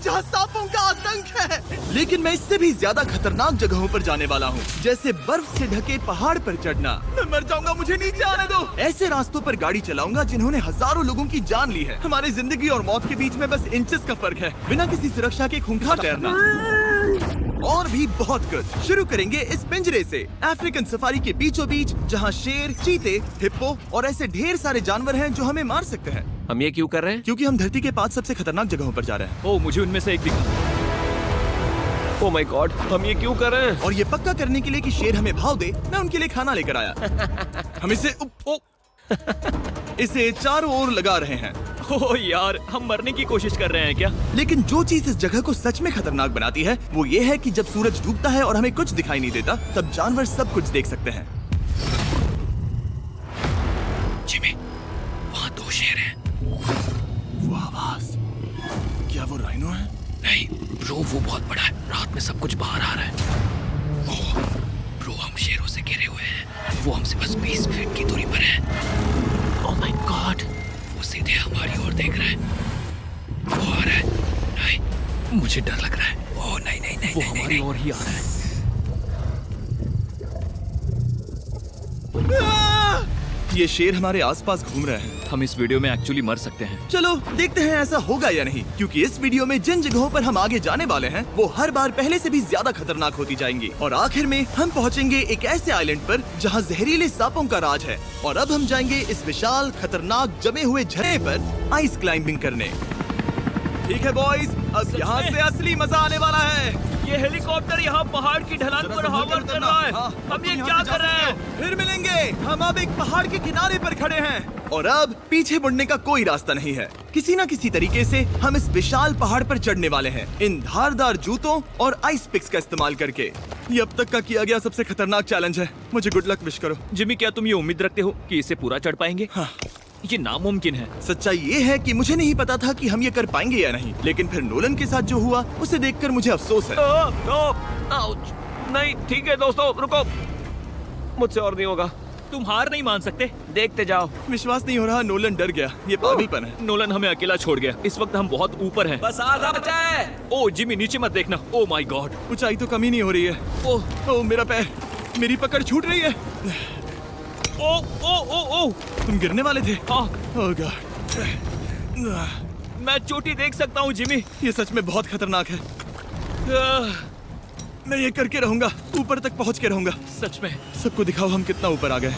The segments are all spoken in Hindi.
जहाँ सांपों का आतंक है। लेकिन मैं इससे भी ज्यादा खतरनाक जगहों पर जाने वाला हूँ, जैसे बर्फ से ढके पहाड़ पर चढ़ना। मैं मर जाऊंगा, मुझे नीचे आने दो। ऐसे रास्तों पर गाड़ी चलाऊंगा जिन्होंने हजारों लोगों की जान ली है। हमारी जिंदगी और मौत के बीच में बस इंचेस का फर्क है। बिना किसी सुरक्षा के खूंखार तैरना और भी बहुत कुछ। शुरू करेंगे इस पिंजरे से, अफ्रीकन सफारी के बीचों बीच, जहाँ शेर, चीते, हिप्पो और ऐसे ढेर सारे जानवर हैं जो हमें मार सकते हैं। हम ये क्यों कर रहे हैं? क्योंकि हम धरती के 5 सबसे खतरनाक जगहों पर जा रहे हैं। ओह, मुझे उनमें से एक दिखा। ओह माय गॉड, हम ये क्यों कर रहे हैं? और ये पक्का करने के लिए कि शेर हमें भाव दे, मैं उनके लिए खाना लेकर आया। हम इसे चारों ओर लगा रहे हैं। ओह यार, हम मरने की कोशिश कर रहे हैं क्या? लेकिन जो चीज इस जगह को सच में खतरनाक बनाती है वो ये है कि जब सूरज डूबता है और हमें कुछ दिखाई नहीं देता, तब जानवर सब कुछ देख सकते हैं। जिमी, वहाँ 2 शेर हैं। वो आवाज, क्या वो राइनो है? नहीं ब्रो, वो बहुत बड़ा है। रात में सब कुछ बाहर आ रहा है। ओह ब्रो, हम शेरों से घिरे हुए हैं। वो हमसे बस 20 फीट की दूरी पर है। ओह माय गॉड, वो सीधे हमारी ओर देख रहा है। वो आ रहा है। नहीं, मुझे डर लग रहा है। ओह नहीं नहीं नहीं, वो नहीं, हमारी नहीं। ओर ही आ रहा है। ये शेर हमारे आसपास घूम रहे हैं। हम इस वीडियो में एक्चुअली मर सकते हैं। चलो देखते हैं ऐसा होगा या नहीं, क्योंकि इस वीडियो में जिन जगहों पर हम आगे जाने वाले हैं वो हर बार पहले से भी ज्यादा खतरनाक होती जाएंगी। और आखिर में हम पहुंचेंगे एक ऐसे आइलैंड पर जहां जहरीले सांपों का राज है। और अब हम जाएंगे इस विशाल, खतरनाक, जमे हुए झरने पर आइस क्लाइंबिंग करने। ठीक है बॉयज, अब यहाँ से असली मजा आने वाला है। ये हेलीकॉप्टर यहाँ पहाड़ की ढलान पर हवर कर रहा है। हम ये क्या कर रहे हैं? फिर मिलेंगे। हम अब एक पहाड़ के किनारे पर खड़े हैं और अब पीछे मुड़ने का कोई रास्ता नहीं है। किसी न किसी तरीके से हम इस विशाल पहाड़ पर चढ़ने वाले हैं, इन धारदार जूतों और आइस पिक्स का इस्तेमाल करके। ये अब तक का किया गया सबसे खतरनाक चैलेंज है। मुझे गुड लक विश करो। जिमी, क्या तुम ये उम्मीद रखते हो कि इसे पूरा चढ़ पाएंगे? हाँ। ये नामुमकिन है। सच्चाई ये है कि मुझे नहीं पता था कि हम ये कर पाएंगे या नहीं, लेकिन फिर नोलन के साथ जो हुआ उसे देखकर मुझे अफसोस है। आउच। नहीं ठीक है दोस्तों, रुको, मुझसे और नहीं होगा। तुम हार नहीं मान सकते। देखते जाओ। विश्वास नहीं हो रहा, नोलन डर गया। ये पागलपन है। नोलन हमें अकेला छोड़ गया। इस वक्त हम बहुत ऊपर हैं। बस आधा बचा है। ओह जिमी, नीचे मत देखना। Oh my God. ऊंचाई तो कमी नहीं हो रही है। ओह मेरा पैर, मेरी पकड़ छूट रही है। ओह ओह ओह ओह, तुम गिरने वाले थे। हाँ, ओह गॉड। मैं चोटी देख सकता हूँ जिमी। ये सच में बहुत खतरनाक है। मैं ये करके रहूंगा, ऊपर तक पहुंच के रहूंगा। सच में। सबको दिखाओ हम कितना ऊपर आ गए।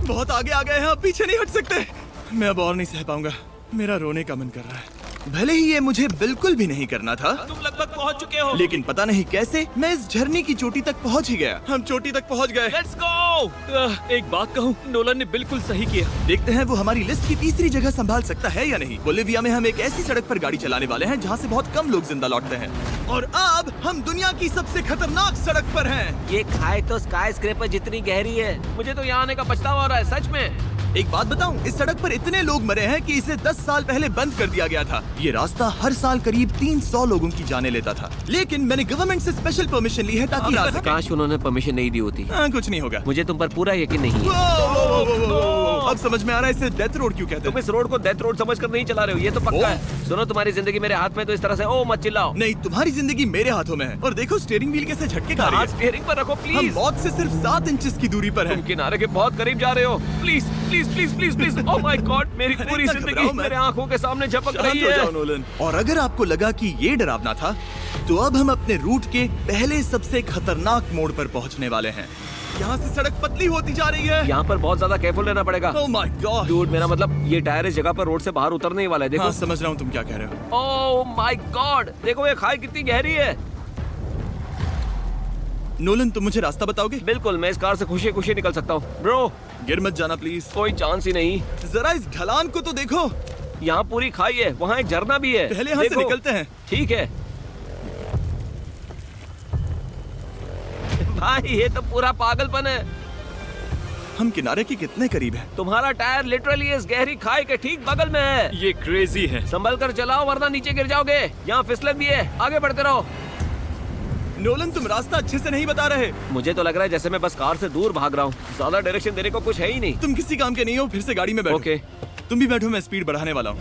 बहुत आगे आ गए हैं, अब पीछे नहीं हट सकते। मैं अब और नहीं सह पाऊंगा। मेरा रोने का मन कर रहा है। भले ही ये मुझे बिल्कुल भी नहीं करना था, तुम लगभग पहुंच चुके हो। लेकिन पता नहीं कैसे मैं इस झरने की चोटी तक पहुंच ही गया। हम चोटी तक पहुंच गए। Let's go. एक बात कहूँ, नोलन ने बिल्कुल सही किया। देखते हैं वो हमारी लिस्ट की तीसरी जगह संभाल सकता है या नहीं। बोलिविया में हम एक ऐसी सड़क पर गाड़ी चलाने वाले हैं जहाँ से बहुत कम लोग जिंदा लौटते हैं। और अब हम दुनिया की सबसे खतरनाक सड़क पर हैं। ये खाई तो स्काई स्क्रेपर जितनी गहरी है। मुझे तो यहाँ आने का पछतावा हो रहा है, सच में। एक बात बताऊं, इस सड़क पर इतने लोग मरे हैं कि इसे 10 साल पहले बंद कर दिया गया था। ये रास्ता हर साल करीब 300 लोगों की जाने लेता था, लेकिन मैंने गवर्नमेंट से स्पेशल परमिशन ली है ताकि आ सके। काश उन्होंने परमिशन नहीं दी होती। कुछ नहीं होगा। मुझे तुम पर पूरा यकीन नहीं है। अब समझ में आ रहा है इसे डेथ रोड क्यों कहते तुम हैं। इस रोड को डेथ रोड समझकर नहीं चला रहे हो, ये तो पक्का है। सुनो, तुम्हारी जिंदगी मेरे हाथ में, तो इस तरह से ओ मत चिल्लाओ। नहीं, तुम्हारी जिंदगी मेरे हाथों में है। और देखो स्टीयरिंग व्हील कैसे झटके खा रही हाथ है। स्टीयरिंग पर रखो हम प्लीज। मौत से सिर्फ 7 इंचेस की दूरी पर तुम हैं। किनारे के बहुत करीब जा रहे हो। Please please please please please. Oh my God, मेरी अरे पूरी इतना जिंदगी घबराओ मत। मेरे आंखों के सामने झपक शांत रही हो है। जाओ नोलन। और अगर आपको लगा कि ये डरावना था, तो अब हम अपने रूट के पहले सबसे खतरनाक मोड़ पर पहुंचने वाले हैं। यहाँ से सड़क पतली होती जा रही है। यहाँ पर बहुत ज्यादा केयरफुल रहना पड़ेगा। Oh my God. डूड, मेरा मतलब ये टायर इस जगह पर रोड से बाहर उतरने ही वाला है। देखो। हाँ, समझ रहा हूँ तुम क्या कह रहे हो। ओह माय गॉड, देखो ये खाई कितनी गहरी है। नोलन, तुम मुझे रास्ता बताओगे? बिल्कुल, मैं इस कार से खुशी खुशी निकल सकता हूँ। ब्रो, गिर मत जाना प्लीज। कोई चांस ही नहीं। जरा इस ढलान को तो देखो। यहाँ पूरी खाई है, वहाँ एक झरना भी है। पहले यहाँ से देखो। निकलते हैं। ठीक है भाई, ये तो पूरा पागलपन है। हम किनारे के कितने करीब हैं? तुम्हारा टायर लिटरली इस गहरी खाई के ठीक बगल में है। ये क्रेजी है। संभल कर चलाओ वरना नीचे गिर जाओगे। यहाँ फिसलन भी है, आगे बढ़ते रहो। नोलन, तुम रास्ता अच्छे से नहीं बता रहे। मुझे तो लग रहा है जैसे मैं बस कार से दूर भाग रहा हूँ। ज्यादा डायरेक्शन देने को कुछ है ही नहीं। तुम किसी काम के नहीं हो, फिर से गाड़ी में बैठो। ओके। तुम भी बैठो, मैं स्पीड बढ़ाने वाला हूँ।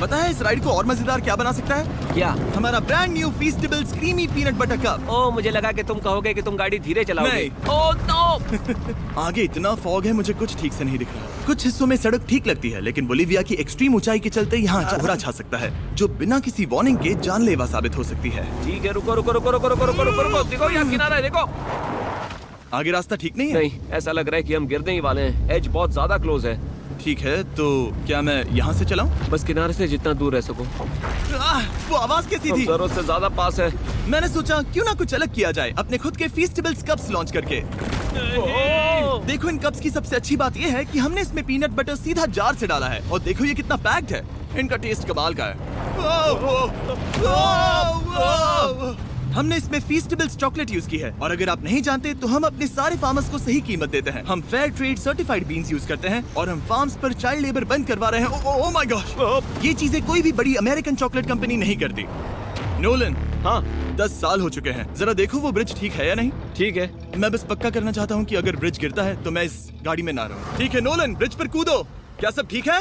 पता है इस राइड को और मजेदार क्या बना सकता है? क्या? हमारा brand new Feastables creamy peanut butter cup. ओ, मुझे लगा कि तुम कहोगे कि तुम गाड़ी धीरे चलाओगे। नहीं। Oh no! आगे इतना फॉग है, मुझे कुछ ठीक से नहीं दिख रहा। कुछ हिस्सों में सड़क ठीक लगती है, लेकिन बोलीविया की एक्सट्रीम ऊंचाई के चलते यहाँ कोहरा छा सकता है, जो बिना किसी वार्निंग के जानलेवा साबित हो सकती है। ठीक है, रुको रुको रुको रुको रुको रुको रुको रुको, देखो यहाँ किनारा है, देखो। आगे रास्ता ठीक नहीं है? नहीं, ऐसा लग रहा है कि हम गिरने ही वाले हैं। एज बहुत ज्यादा क्लोज है। ठीक है, तो क्या मैं यहाँ से चलाऊं? बस किनारे से जितना दूर रह सको। वो आवाज कैसी हम थी? जरूरत से ज्यादा पास है। मैंने सोचा क्यों ना कुछ अलग किया जाए अपने खुद के फीस्टेबल्स कप्स लॉन्च करके। देखो इन कप्स की सबसे अच्छी बात ये है कि हमने इसमें पीनट बटर सीधा जार से डाला है, और देखो ये कितना पैक्ड है। इनका टेस्ट कमाल का है। हमने इसमें फीस्टेबल्स चॉकलेट यूज की है, और अगर आप नहीं जानते तो हम अपने सारे फार्मर्स को सही कीमत देते हैं। हम fair trade certified beans use करते हैं, और हम फार्म्स पर चाइल्ड लेबर बंद करवा रहे हैं। ओह माय गॉश, ये चीजें कोई भी बड़ी अमेरिकन चॉकलेट कंपनी नहीं करती। नोलन, हाँ 10 साल हो चुके हैं, जरा देखो वो ब्रिज ठीक है या नहीं। ठीक है। मैं बस पक्का करना चाहता हूँ कि अगर ब्रिज गिरता है तो मैं इस गाड़ी में ना रहूं। ठीक है नोलन, ब्रिज पर कूदो। क्या सब ठीक है?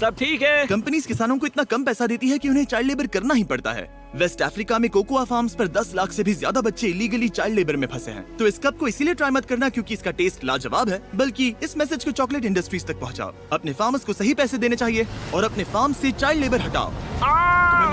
सब ठीक है। कंपनीज किसानों को इतना कम पैसा देती है कि उन्हें चाइल्ड लेबर करना ही पड़ता है। वेस्ट अफ्रीका में कोकोआ फार्म्स पर 10 लाख से भी ज्यादा बच्चे इलीगली चाइल्ड लेबर में फंसे हैं। तो इस कप को इसीलिए ट्राई मत करना क्योंकि इसका टेस्ट लाजवाब है, बल्कि इस मैसेज को चॉकलेट इंडस्ट्रीज तक पहुंचाओ। अपने फार्मर्स को सही पैसे देने चाहिए और अपने फार्म से चाइल्ड लेबर हटाओ।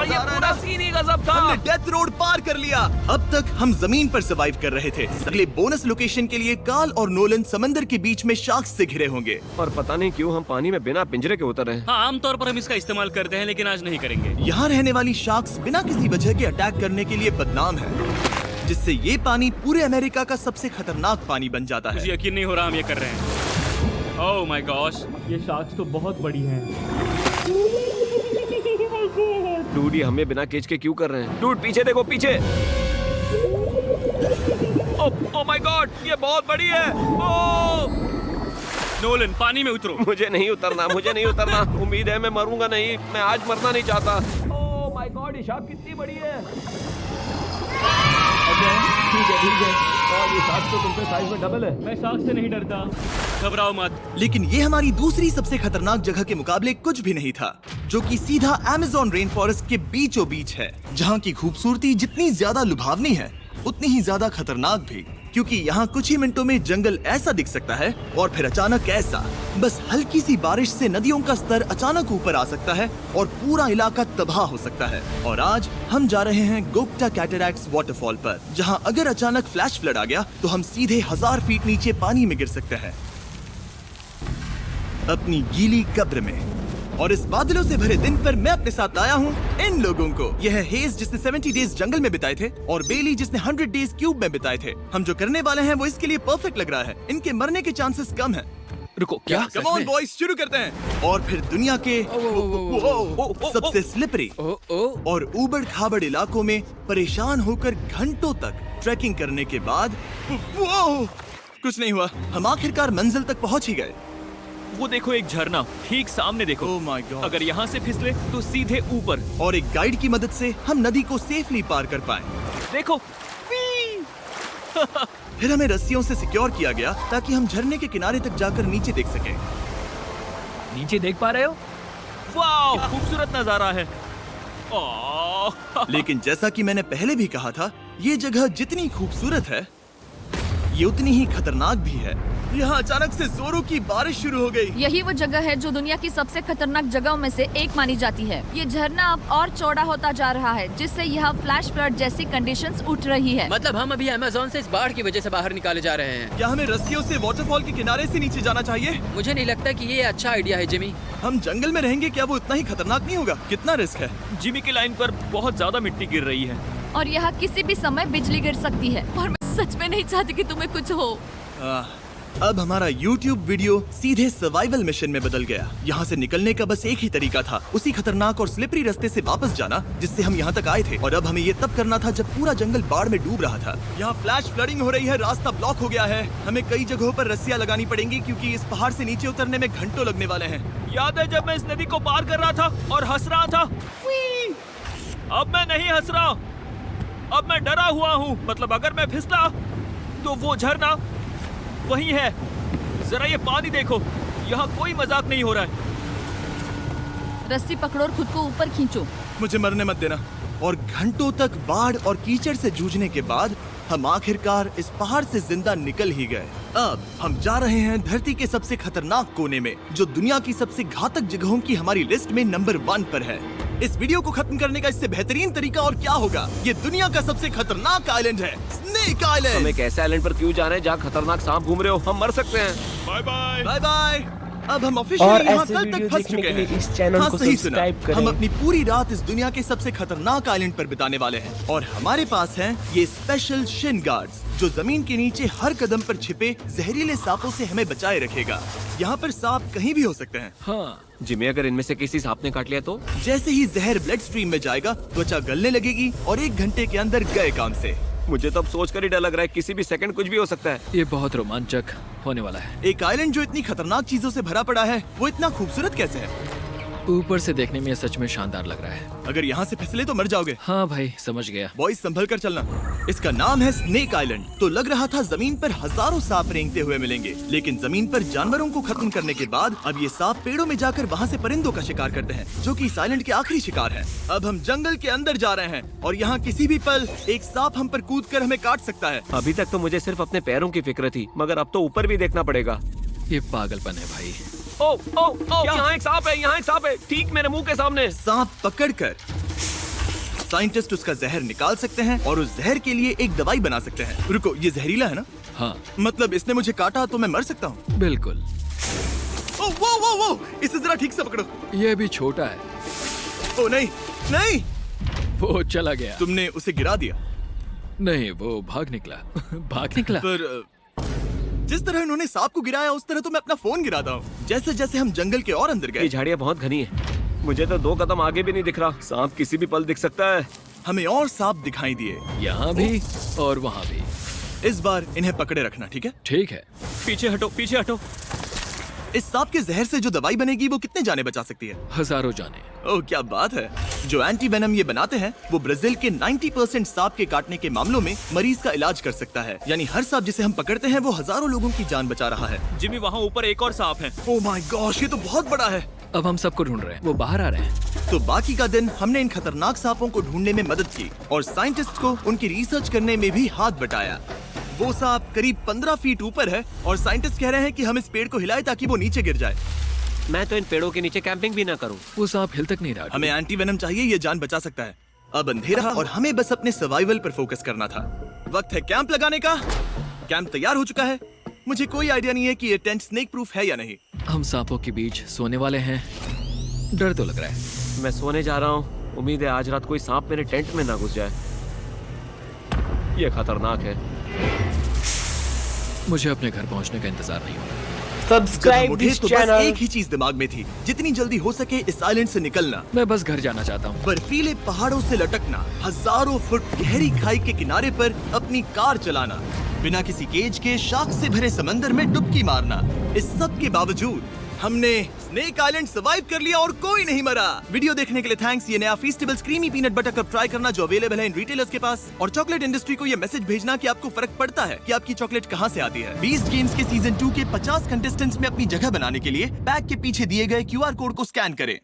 ये पूरा सीन ही गजब था। हमने डेथ रोड पार कर लिया। अब तक हम जमीन पर सर्वाइव कर रहे थे। अगले बोनस लोकेशन के लिए कार्ल और नोलन समंदर के बीच में शार्क्स से घिरे होंगे। और पता नहीं क्यों हम पानी में बिना पिंजरे के उतर रहे हैं। हाँ, आमतौर पर हम इसका इस्तेमाल करते हैं, लेकिन आज नहीं करेंगे। यहाँ रहने वाली शार्क्स बिना किसी वजह के अटैक करने के लिए बदनाम है, जिससे ये पानी पूरे अमेरिका का सबसे खतरनाक पानी बन जाता मुझे है। यकीन नहीं हो रहा हम ये कर रहे हैं। ओह माय गॉश, ये शार्क्स तो बहुत बड़ी हैं। डूड, ये हमें बिना केज के क्यों कर रहे हैं? डूड पीछे देखो, पीछे। ओह माय गॉड, ये बहुत बड़ी है। ओह नोलन, पानी में उतरो। मुझे नहीं उतरना, मुझे नहीं उतरना। उम्मीद है मैं मरूंगा नहीं। मैं आज मरना नहीं चाहता। ओह माय गॉड, ये शार्क कितनी बड़ी है। ठीक है। और ये शार्क तो तुमसे साइज में डबल है। मैं शार्क से नहीं डरता, घबराओ मत। लेकिन ये हमारी दूसरी सबसे खतरनाक जगह के मुकाबले कुछ भी नहीं था, जो कि सीधा अमेज़न रेन फॉरेस्ट के बीचों बीच है, जहाँ की खूबसूरती जितनी ज्यादा लुभावनी है उतनी ही ज्यादा खतरनाक भी, क्योंकि यहाँ कुछ ही मिनटों में जंगल ऐसा दिख सकता है और फिर अचानक ऐसा। बस हल्की सी बारिश से नदियों का स्तर अचानक ऊपर आ सकता है और पूरा इलाका तबाह हो सकता है। और आज हम जा रहे हैं गोक्टा कैटरैक्ट्स वाटरफॉल पर, जहाँ अगर अचानक फ्लैश फ्लड आ गया तो हम सीधे 1000 फीट नीचे पानी में गिर सकते हैं, अपनी गीली कब्र में। और इस बादलों से भरे दिन पर मैं अपने साथ लाया हूँ इन लोगों को। यह है हेज जिसने 70 डेज जंगल में बिताए थे, और बेली जिसने 100 डेज क्यूब में बिताए थे। हम जो करने वाले हैं वो इसके लिए परफेक्ट लग रहा है। इनके मरने के चांसेस कम हैं। रुको, क्या? कम ऑन बॉयज, शुरू करते हैं। और फिर दुनिया के सबसे स्लिपरी और ऊबड़ खाबड़ इलाकों में परेशान होकर घंटों तक ट्रैकिंग करने के बाद कुछ नहीं हुआ। हम आखिरकार मंजिल तक पहुंच ही गए। वो देखो, एक झरना ठीक सामने देखो। Oh my God. अगर यहाँ से फिसले तो सीधे ऊपर। और एक गाइड की मदद से हम नदी को सेफली पार कर पाए। देखो। फिर हमें रस्सियों से सिक्योर किया गया ताकि हम झरने के किनारे तक जाकर नीचे देख सकें। नीचे देख पा रहे हो? वाह, खूबसूरत नजारा है। ओह। लेकिन जैसा कि मैंने पहले भी कहा था, ये जगह जितनी खूबसूरत है ये उतनी ही खतरनाक भी है। यहाँ अचानक से जोरों की बारिश शुरू हो गई। यही वो जगह है जो दुनिया की सबसे खतरनाक जगहों में से एक मानी जाती है। ये झरना अब और चौड़ा होता जा रहा है, जिससे यहाँ फ्लैश फ्लड जैसी कंडीशंस उठ रही है। मतलब हम अभी अमेज़न से इस बाढ़ की वजह से बाहर निकाले जा रहे हैं। क्या हमें रस्सियों से वाटरफॉल के किनारे से नीचे जाना चाहिए? मुझे नहीं लगता कि ये अच्छा आइडिया है जिमी। हम जंगल में रहेंगे, क्या वो उतना ही खतरनाक नहीं होगा? कितना रिस्क है? जिमी की लाइन पर बहुत ज्यादा मिट्टी गिर रही है। और यहाँ किसी भी समय बिजली गिर सकती है, और मैं सच में नहीं चाहती कि तुम्हें कुछ हो। अब हमारा YouTube वीडियो सीधे सर्वाइवल मिशन में बदल गया। यहाँ से निकलने का बस एक ही तरीका था, उसी खतरनाक और स्लिपरी रास्ते से वापस जाना जिससे हम यहाँ तक आए थे। और अब हमें ये तब करना था जब पूरा जंगल बाढ़ में डूब रहा था। यहाँ फ्लैश फ्लडिंग हो रही है, रास्ता ब्लॉक हो गया है। हमें कई जगहों पर रस्सियाँ लगानी पड़ेंगी क्योंकि इस पहाड़ से नीचे उतरने में घंटों लगने वाले हैं। याद है जब मैं इस नदी को पार कर रहा था और हंस रहा था? अब मैं नहीं हंस रहा, अब मैं डरा हुआ हूँ। मतलब अगर मैं फिसला तो वो झरना वही है। जरा ये पानी देखो, यहाँ कोई मजाक नहीं हो रहा है। रस्सी पकड़ो और खुद को ऊपर खींचो। मुझे मरने मत देना। और घंटों तक बाढ़ और कीचड़ से जूझने के बाद हम आखिरकार इस पहाड़ से जिंदा निकल ही गए। अब हम जा रहे हैं धरती के सबसे खतरनाक कोने में, जो दुनिया की सबसे घातक जगहों की हमारी लिस्ट में नंबर 1 पर है। इस वीडियो को खत्म करने का इससे बेहतरीन तरीका और क्या होगा? ये दुनिया का सबसे खतरनाक आइलैंड है, स्नेक हम आइलैंड। एक ऐसे आइलैंड पर क्यों जा रहे हैं जहाँ खतरनाक सांप घूम रहे हो? हम मर सकते हैं। Bye bye. Bye bye. अब हम और ऑफिशियली यहाँ ऐसे कल वीडियो तक फंस देखने चुके के लिए हैं। इस चैनल हाँ, को सही सुना। सब्सक्राइब करें। हम अपनी पूरी रात इस दुनिया के सबसे खतरनाक आइलैंड पर बिताने वाले हैं और हमारे पास हैं ये स्पेशल शिन गार्ड्स, जो जमीन के नीचे हर कदम पर छिपे जहरीले सांपों से हमें बचाए रखेगा। यहाँ पर सांप कहीं भी हो सकते हैं। हाँ जिमी, अगर इनमें से किसी सांप ने काट लिया तो? जैसे ही जहर ब्लड स्ट्रीम में जाएगा, त्वचा गलने लगेगी और 1 घंटे के अंदर गए काम से। मुझे तो अब सोचकर ही डर लग रहा है, किसी भी सेकंड कुछ भी हो सकता है। ये बहुत रोमांचक होने वाला है। एक आइलैंड जो इतनी खतरनाक चीजों से भरा पड़ा है, वो इतना खूबसूरत कैसे है? ऊपर से देखने में ये सच में शानदार लग रहा है। अगर यहाँ से फिसले तो मर जाओगे। हाँ भाई, समझ गया। बॉयज संभल कर चलना। इसका नाम है स्नेक आइलैंड। तो लग रहा था जमीन पर हजारों सांप रेंगते हुए मिलेंगे, लेकिन जमीन पर जानवरों को खत्म करने के बाद अब ये सांप पेड़ों में जाकर वहाँ से परिंदों का शिकार करते हैं, जो कि इस आइलैंड के आखिरी शिकार हैं। अब हम जंगल के अंदर जा रहे हैं और यहाँ किसी भी पल एक सांप हम पर कूद कर हमें काट सकता है। अभी तक तो मुझे सिर्फ अपने पैरों की फिक्र थी, मगर अब तो ऊपर भी देखना पड़ेगा। ये पागलपन है भाई। ओ ओ ओ, यहाँ एक सांप है, यहाँ एक सांप है, ठीक मेरे मुंह के सामने। सांप पकड़कर साइंटिस्ट उसका जहर निकाल सकते हैं और उस जहर के लिए एक दवाई बना सकते हैं। रुको, ये जहरीला है ना? हाँ मतलब इसने मुझे काटा तो मैं मर सकता हूँ? बिल्कुल। ओ वो वो वो, इसे जरा ठीक से पकड़ो। ये भी छोटा है। ओ नहीं नहीं, वो चला गया। तुमने उसे गिरा दिया। नहीं, वो भाग निकला। भाग निकला। पर जिस तरह इन्होंने सांप को गिराया, उस तरह तो मैं अपना फोन गिराता हूँ। जैसे जैसे हम जंगल के और अंदर ये गए, झाड़ियाँ बहुत घनी है, मुझे तो 2 कदम आगे भी नहीं दिख रहा। सांप किसी भी पल दिख सकता है। हमें और सांप दिखाई दिए। यहाँ भी और वहाँ भी। इस बार इन्हें पकड़े रखना, ठीक है? ठीक है। पीछे हटो, पीछे हटो। इस सांप के जहर से जो दवाई बनेगी, वो कितने जाने बचा सकती है? हजारों जाने। ओह क्या बात है। जो एंटी वेनम ये बनाते हैं, वो ब्राजील के 90% सांप के काटने के मामलों में मरीज का इलाज कर सकता है। यानी हर सांप जिसे हम पकड़ते हैं, वो हजारों लोगों की जान बचा रहा है। जिमी, वहाँ ऊपर एक और सांप है। ओह माय गॉश, ये तो बहुत बड़ा है। अब हम सबको ढूंढ रहे हैं, वो बाहर आ रहे हैं। तो बाकी का दिन हमने इन खतरनाक सांपों को ढूंढने में मदद की और साइंटिस्ट को उनकी रिसर्च करने में भी हाथ बटाया। वो सांप करीब 15 फीट ऊपर है और साइंटिस्ट कह रहे हैं कि हम इस पेड़ को हिलाएं ताकि वो नीचे गिर जाए। मैं तो इन पेड़ों के नीचे कैंपिंग भी ना करूं। वो सांप हिल तक नहीं रहा। हमें एंटी वेनम चाहिए, ये जान बचा सकता है। अब अंधेरा और हमें बस अपने सर्वाइवल पर फोकस करना था। वक्त है कैंप लगाने का। कैंप तैयार हो चुका है। मुझे कोई आइडिया नहीं है कि ये टेंट स्नेक प्रूफ है या नहीं। हम सांपों के बीच सोने वाले हैं। डर तो लग रहा है। मैं सोने जा रहा हूँ, उम्मीद है आज रात कोई सांप मेरे टेंट में ना घुस जाए। ये खतरनाक है। मुझे अपने घर पहुंचने का इंतजार नहीं हो रहा। जब हम सब्सक्राइब उठे दिस तो बस चैनल। एक ही चीज दिमाग में थी, जितनी जल्दी हो सके इस आइलैंड से निकलना। मैं बस घर जाना चाहता हूँ। बर्फीले पहाड़ों से लटकना, हजारों फुट गहरी खाई के किनारे पर अपनी कार चलाना, बिना किसी केज के शार्क से भरे समंदर में डुबकी मारना। इस सब के बावजूद हमने स्नेक आइलैंड सर्वाइव कर लिया और कोई नहीं मरा। वीडियो देखने के लिए थैंक्स। ये नया Feastables creamy peanut butter cup try करना, जो अवेलेबल है इन रिटेलर्स के पास। और चॉकलेट इंडस्ट्री को ये मैसेज भेजना कि आपको फर्क पड़ता है कि आपकी चॉकलेट कहाँ से आती है। बीस्ट गेम्स के सीजन 2 के 50 कंटेस्टेंट्स में अपनी जगह बनाने के लिए पैक के पीछे दिए गए QR कोड को स्कैन करें।